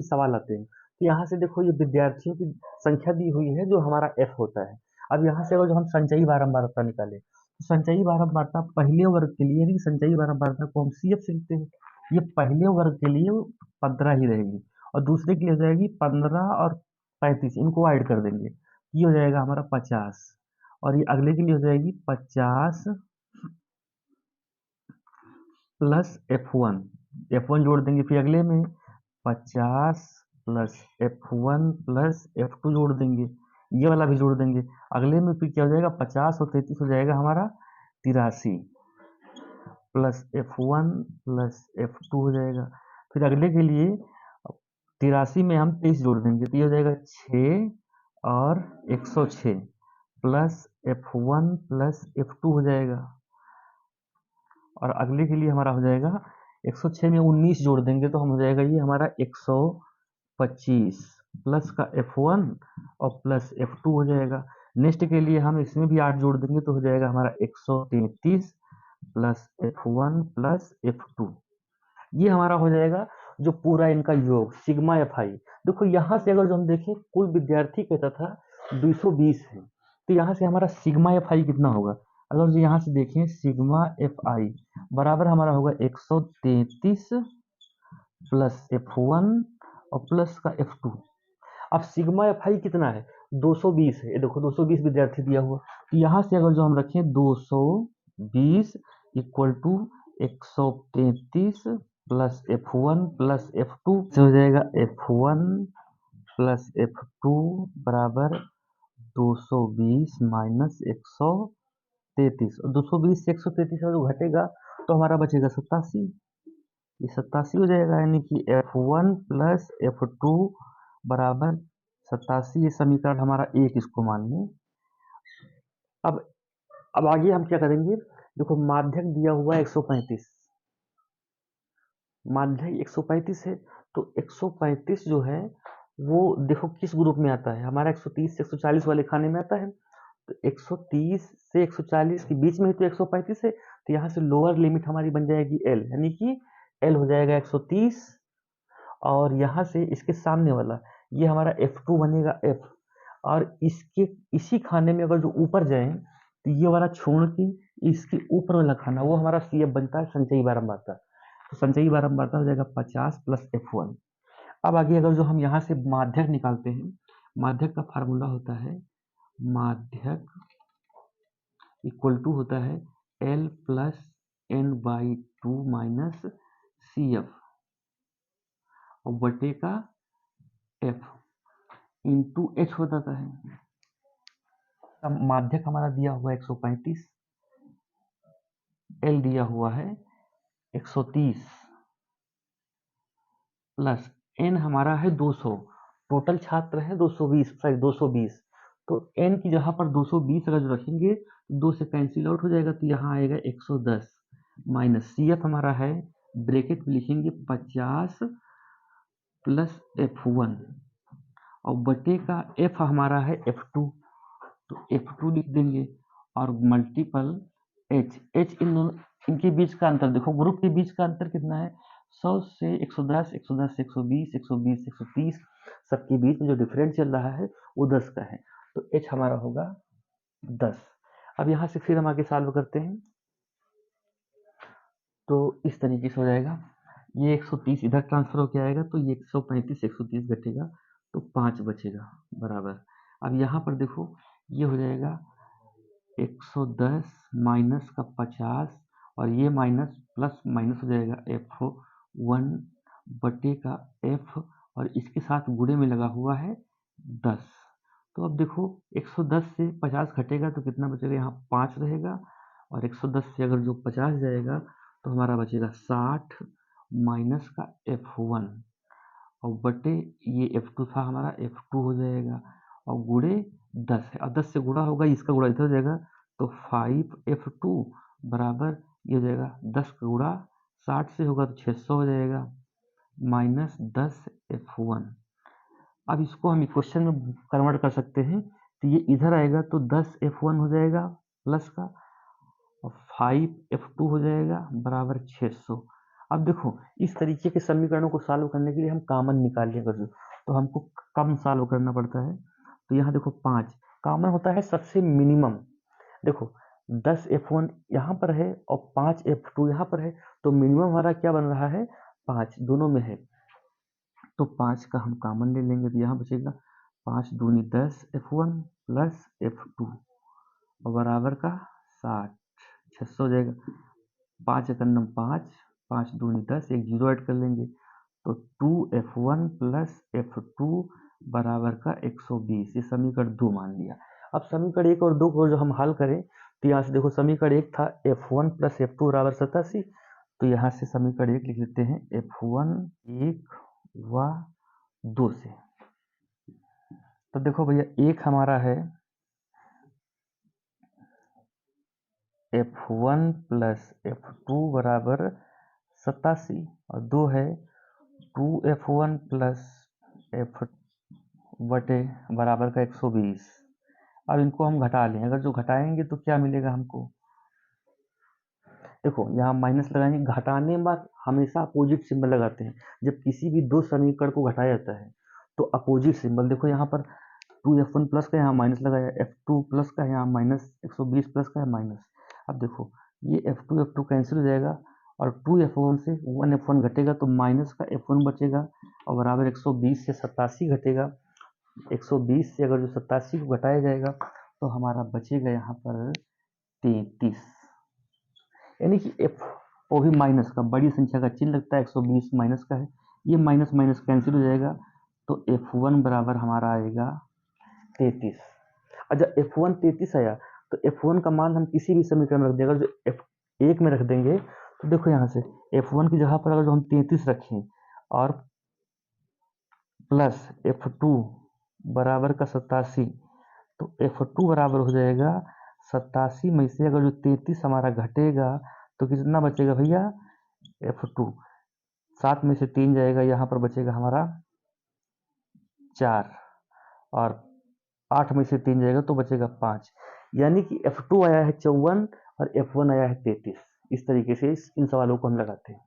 सवाल आते हैं। तो यहाँ से देखो ये विद्यार्थियों की संख्या दी हुई है जो हमारा एफ होता है। अब यहाँ से अगर जो हम संचयी बारंबारता निकालें तो संचयी बारंबारता पहले वर्ग के लिए, यानी कि संचयी बारंबारता को हम सीएफ से लिखते हैं। ये पहले वर्ग के लिए 15 ही रहेगी और दूसरे के लिए हो जाएगी 15 और 35, इनको ऐड कर देंगे, ये हो जाएगा हमारा 50 और ये अगले के लिए हो जाएगी 50 प्लस F1। F1 जोड़ देंगे फिर अगले में 50 प्लस F1 प्लस F2 जोड़ देंगे, ये वाला भी जोड़ देंगे। अगले में फिर क्या हो जाएगा 50 और 33 हो जाएगा हमारा 83 प्लस F1 प्लस F2 हो जाएगा। फिर अगले के लिए 83 में हम 23 जोड़ देंगे तो ये हो जाएगा 6 और 106 प्लस F1 प्लस F2 हो जाएगा। और अगले के लिए हमारा हो जाएगा 106 में 19 जोड़ देंगे तो हम हो जाएगा ये हमारा 125 प्लस का F1 और प्लस F2 हो जाएगा। नेक्स्ट के लिए हम इसमें भी 8 जोड़ देंगे तो हो जाएगा हमारा 133 प्लस F1 प्लस F2। ये हमारा हो जाएगा जो पूरा इनका योग सिग्मा एफ आई। देखो यहाँ से अगर जो हम देखें कुल विद्यार्थी कहता था 220 है, तो यहाँ से हमारा सिग्मा एफ आई कितना होगा? अगर जो यहाँ से देखें सिग्मा एफ आई बराबर हमारा होगा 133 प्लस F1 और प्लस का F2। अब सिग्मा एफ आई कितना है? 220 है। ये देखो 220 विद्यार्थी दिया हुआ, तो यहाँ से अगर जो हम रखें 220 equal to 133 plus F1 plus F2 से हो जाएगा F1 प्लस F2 बराबर 220 माइनस 133, और 220 से 133 जो घटेगा तो हमारा बचेगा 87। ये 87 हो जाएगा, यानी कि F1 प्लस F2 बराबर 87। ये समीकरण हमारा एक, इसको मान लें। अब आगे हम क्या करेंगे? देखो माध्यक दिया हुआ है 135, माध्यक 135 है, तो 135 जो है वो देखो किस ग्रुप में आता है, हमारा 130 से 140 वाले खाने में आता है। तो 130 से 140 के बीच में ही तो 135 है, तो यहाँ से लोअर लिमिट हमारी बन जाएगी L, यानी कि L हो जाएगा 130 और यहाँ से इसके सामने वाला ये हमारा F2 बनेगा F, और इसके इसी खाने में अगर जो ऊपर जाए तो ये वाला छोड़ के इसके ऊपर वाला खाना वो हमारा CF बनता है संचयी बारंबारता। तो संचयी बारंबारता हो जाएगा 50 प्लस F1। अब आगे अगर जो हम यहाँ से माध्यक निकालते हैं, माध्यक का फार्मूला होता है, माध्यक इक्वल टू होता है L plus N/2 minus CF और बटे का F इंटू H हो जाता है। अब माध्यक हमारा दिया हुआ है 135, L दिया हुआ है 130 प्लस N हमारा है 200, टोटल छात्र है 220, तो N की जगह पर 220 अगर जो रखेंगे 2 से कैंसिल आउट हो जाएगा तो यहाँ आएगा 110 माइनस CF हमारा है, ब्रैकेट में लिखेंगे 50 प्लस F1 और बटे का F हमारा है F2, तो F2 लिख देंगे और मल्टीपल H इनके बीच का अंतर देखो, ग्रुप के बीच का अंतर कितना है? 100 से 110, 110 से 120, 120 से 130, सबके बीच में जो डिफरेंस चल रहा है वो 10 का है, तो H हमारा होगा 10। अब यहाँ से फिर हम आगे सॉल्व करते हैं, तो इस तरीके से हो जाएगा, ये 130 इधर ट्रांसफर होकर आएगा तो ये 135 से 130 घटेगा तो 5 बचेगा बराबर। अब यहाँ पर देखो ये हो जाएगा 110 माइनस का 50 और ये माइनस प्लस माइनस हो जाएगा F1 बटे का F और इसके साथ गुणे में लगा हुआ है 10। तो अब देखो 110 से 50 घटेगा तो कितना बचेगा? यहाँ 5 रहेगा और 110 से अगर जो 50 जाएगा तो हमारा बचेगा 60 माइनस का F1 और बटे ये F2 था हमारा, F2 हो जाएगा और गुणे 10 है, और 10 से गुणा होगा, इसका गुणा इधर हो जाएगा तो 5F2 बराबर ये हो जाएगा 10 का गुणा 60 से होगा तो 600 हो जाएगा माइनस 10F1। अब इसको हम इक्वेशन में कन्वर्ट कर सकते हैं, तो ये इधर आएगा तो 10F1 हो जाएगा प्लस का और 5F2 हो जाएगा बराबर 600। अब देखो इस तरीके के समीकरणों को सॉल्व करने के लिए हम कॉमन निकालें अगर जो, तो हमको कम सॉल्व करना पड़ता है। तो यहाँ देखो 5 कॉमन होता है सबसे मिनिमम। देखो 10F1 यहाँ पर है और 5F2 यहाँ पर है, तो मिनिमम हमारा क्या बन रहा है, 5 दोनों में है। तो 5 का हम कॉमन ले लेंगे तो यहाँ बचेगा 5 दूनी 10F1 प्लस F2 और बराबर का 60, 600 हो जाएगा। 5 एक अन्नम 5, 5 दूनी 10, एक जीरो ऐड कर लेंगे तो 2F1 प्लस F2 बराबर का 120। ये समीकरण 2 मान लिया। अब समीकरण 1 और 2 को जो हम हल करें तो यहाँ से देखो समीकरण 1 था F1 प्लस F2 बराबर 87, तो यहाँ से समीकरण 1 लिख लेते हैं F1 1 व 2 से। तो देखो भैया 1 हमारा है F1 प्लस F2 बराबर 87 और 2 है 2F1 प्लस F बटे बराबर का 120। अब इनको हम घटा लें, अगर जो घटाएंगे तो क्या मिलेगा हमको, देखो यहाँ माइनस लगाएंगे, घटाने में हमेशा अपोजिट सिंबल लगाते हैं। जब किसी भी दो समीकरण को घटाया जाता है तो अपोजिट सिंबल, देखो यहाँ पर 2F1 प्लस का यहाँ माइनस लगाया, F2 प्लस का यहाँ माइनस, 120 प्लस का है माइनस। अब देखो ये F2 कैंसिल हो जाएगा और 2F1 से 1F1 घटेगा तो माइनस का F1 बचेगा और बराबर 120 से 87 घटेगा। 120 से अगर जो 87 को घटाया जाएगा तो हमारा बचेगा यहाँ पर 33, यानी कि एफ वो भी माइनस का, बड़ी संख्या का चिन्ह लगता है, 120 माइनस का है, ये माइनस माइनस कैंसिल हो जाएगा तो F1 बराबर हमारा आएगा 33। और जब F1 33 आया तो F1 का मान हम किसी भी समीकरण में रख देंगे। अगर जो F1 में रख देंगे तो देखो यहाँ से F1 की जगह पर अगर जो हम 33 रखें और प्लस F2 बराबर का 87, तो F2 बराबर हो जाएगा 87 में से अगर जो 33 हमारा घटेगा तो कितना बचेगा भैया, F2 7 में से 3 जाएगा, यहाँ पर बचेगा हमारा 4 और 8 में से 3 जाएगा तो बचेगा 5, यानी कि F2 आया है 54 और F1 आया है 33। इस तरीके से इन सवालों को हम लगाते हैं।